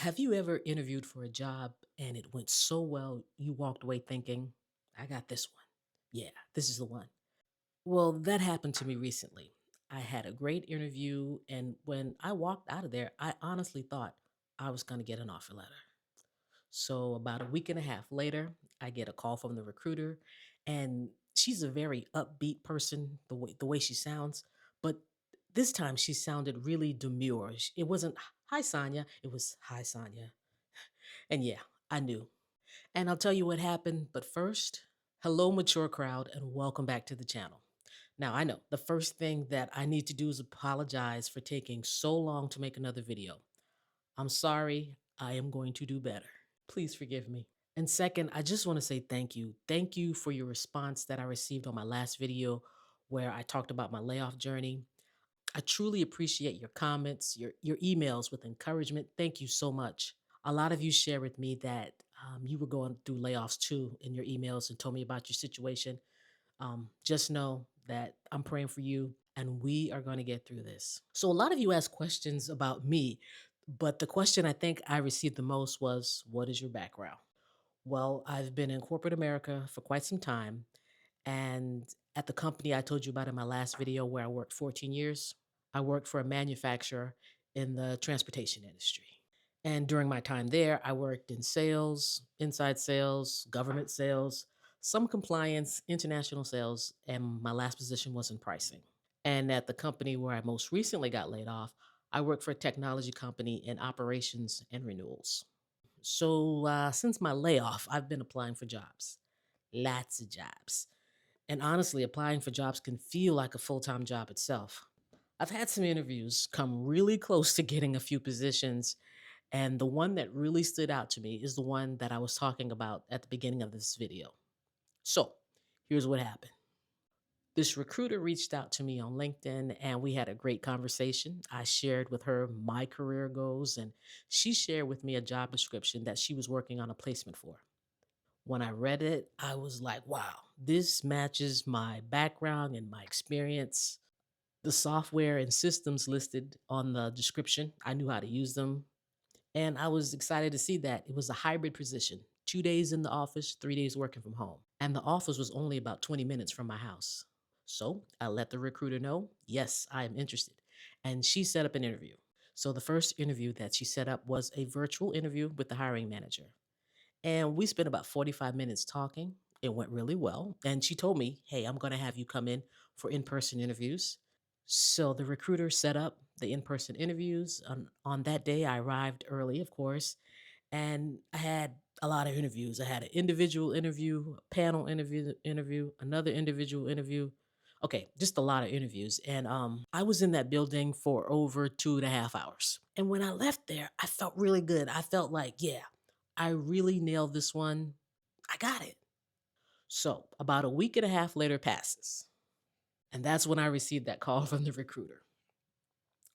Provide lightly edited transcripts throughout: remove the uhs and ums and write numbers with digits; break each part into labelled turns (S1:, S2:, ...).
S1: Have you ever interviewed for a job and it went so well you walked away thinking, I got this one? Yeah, this is the one. Well, that happened to me recently. I had a great interview, and when I walked out of there, I honestly thought I was going to get an offer letter. So, about a week and a half later, I get a call from the recruiter, and she's a very upbeat person, the way she sounds, but this time she sounded really demure. It wasn't hi Sonya, it was hi Sonya. And yeah, I knew. And I'll tell you what happened. But first, hello, mature crowd, and welcome back to the channel. Now, I know the first thing that I need to do is apologize for taking so long to make another video. I'm sorry. I am going to do better. Please forgive me. And second, I just want to say thank you. Thank you for your response that I received on my last video where I talked about my layoff journey. I truly appreciate your comments, your emails with encouragement. Thank you so much. A lot of you share with me that you were going through layoffs too in your emails and told me about your situation. Just know that I'm praying for you and we are going to get through this. So, a lot of you asked questions about me, but the question I think I received the most was, what is your background? Well, I've been in corporate America for quite some time. And at the company I told you about in my last video where I worked 14 years, I worked for a manufacturer in the transportation industry. And during my time there, I worked in sales, inside sales, government sales, some compliance, international sales, and my last position was in pricing. And at the company where I most recently got laid off, I worked for a technology company in operations and renewals. So since my layoff, I've been applying for jobs, lots of jobs. And honestly, applying for jobs can feel like a full time job itself. I've had some interviews come really close to getting a few positions, and the one that really stood out to me is the one that I was talking about at the beginning of this video. So, here's what happened. This recruiter reached out to me on LinkedIn and we had a great conversation. I shared with her my career goals, and she shared with me a job description that she was working on a placement for. When I read it, I was like, wow, this matches my background and my experience. The software and systems listed on the description, I knew how to use them. And I was excited to see that it was a hybrid position, 2 days in the office, 3 days working from home. And the office was only about 20 minutes from my house. So I let the recruiter know, yes, I am interested. And she set up an interview. So the first interview that she set up was a virtual interview with the hiring manager. And we spent about 45 minutes talking. It went really well. And she told me, hey, I'm going to have you come in person interviews. So the recruiter set up the in person interviews. On that day, I arrived early, of course, and I had a lot of interviews. I had an individual interview, a panel interview, another individual interview. Okay, just a lot of interviews. And I was in that building for over 2.5 hours. And when I left there, I felt really good. I felt like, yeah, I really nailed this one. I got it. So about a week and a half later passes. And that's when I received that call from the recruiter.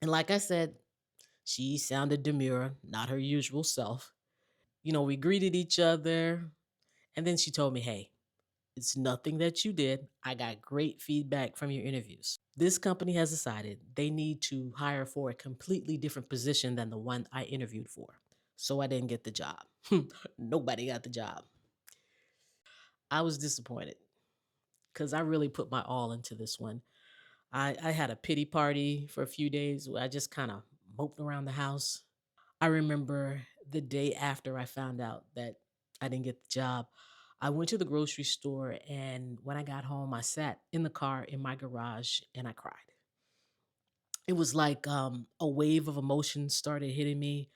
S1: And like I said, she sounded demure, not her usual self. We greeted each other. And then she told me, hey, it's nothing that you did. I got great feedback from your interviews. This company has decided they need to hire for a completely different position than the one I interviewed for. So I didn't get the job. Nobody got the job. I was disappointed because I really put my all into this one. I had a pity party for a few days where I just kind of moped around the house. I remember the day after I found out that I didn't get the job, I went to the grocery store, and when I got home, I sat in the car in my garage and I cried. It was like a wave of emotions started hitting me.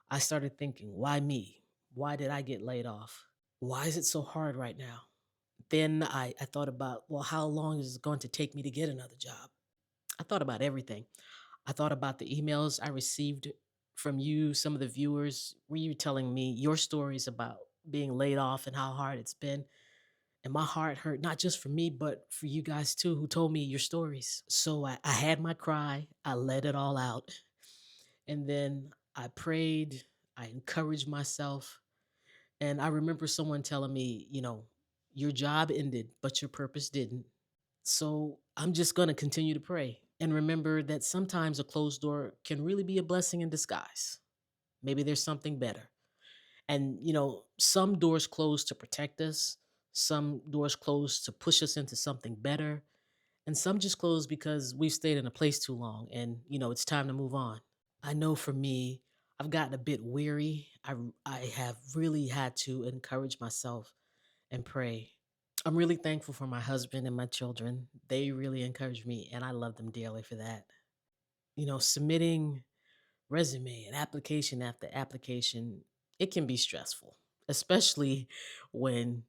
S1: I started thinking, why me? Why did I get laid off? Why is it so hard right now? Then I thought about, well, how long is it going to take me to get another job? I thought about everything. I thought about the emails I received from you, some of the viewers, where you telling me your stories about being laid off and how hard it's been. And my heart hurt, not just for me, but for you guys too, who told me your stories. So I had my cry, I let it all out. And then I prayed, I encouraged myself. And I remember someone telling me, your job ended, but your purpose didn't. So I'm just going to continue to pray and remember that sometimes a closed door can really be a blessing in disguise. Maybe there's something better. And, some doors close to protect us, some doors close to push us into something better, and some just close because we've stayed in a place too long and, it's time to move on. I know for me, I've gotten a bit weary. I have really had to encourage myself and pray. I'm really thankful for my husband and my children. They really encourage me, and I love them dearly for that. Submitting resume and application after application, it can be stressful, especially when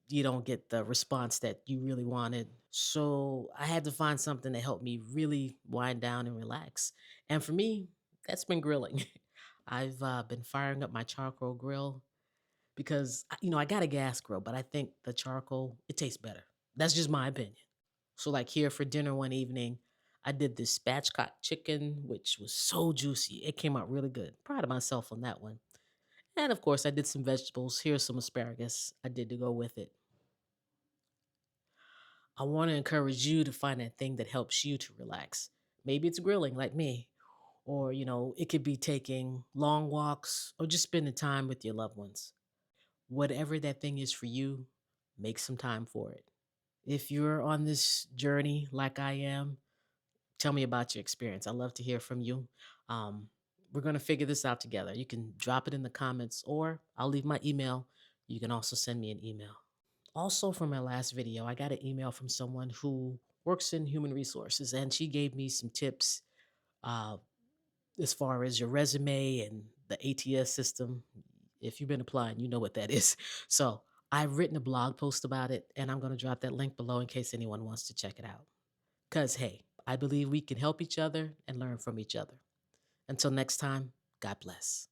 S1: you don't get the response that you really wanted. So I had to find something to help me really wind down and relax. And for me, that's been grilling. I've been firing up my charcoal grill because, I got a gas grill, but I think the charcoal, it tastes better. That's just my opinion. So, like here for dinner one evening, I did this spatchcock chicken, which was so juicy. It came out really good. Proud of myself on that one. And of course, I did some vegetables. Here's some asparagus I did to go with it. I want to encourage you to find that thing that helps you to relax. Maybe it's grilling like me, or, it could be taking long walks or just spending time with your loved ones. Whatever that thing is for you, make some time for it. If you're on this journey like I am, tell me about your experience. I'd love to hear from you. Um, we're going to figure this out together. You can drop it in the comments or I'll leave my email. You can also send me an email. Also, from my last video, I got an email from someone who works in human resources and she gave me some tips uh, as far as your resume and the ATS system. If you've been applying, you know what that is. So I've written a blog post about it and I'm going to drop that link below in case anyone wants to check it out. Because, hey, I believe we can help each other and learn from each other. Until next time, God bless.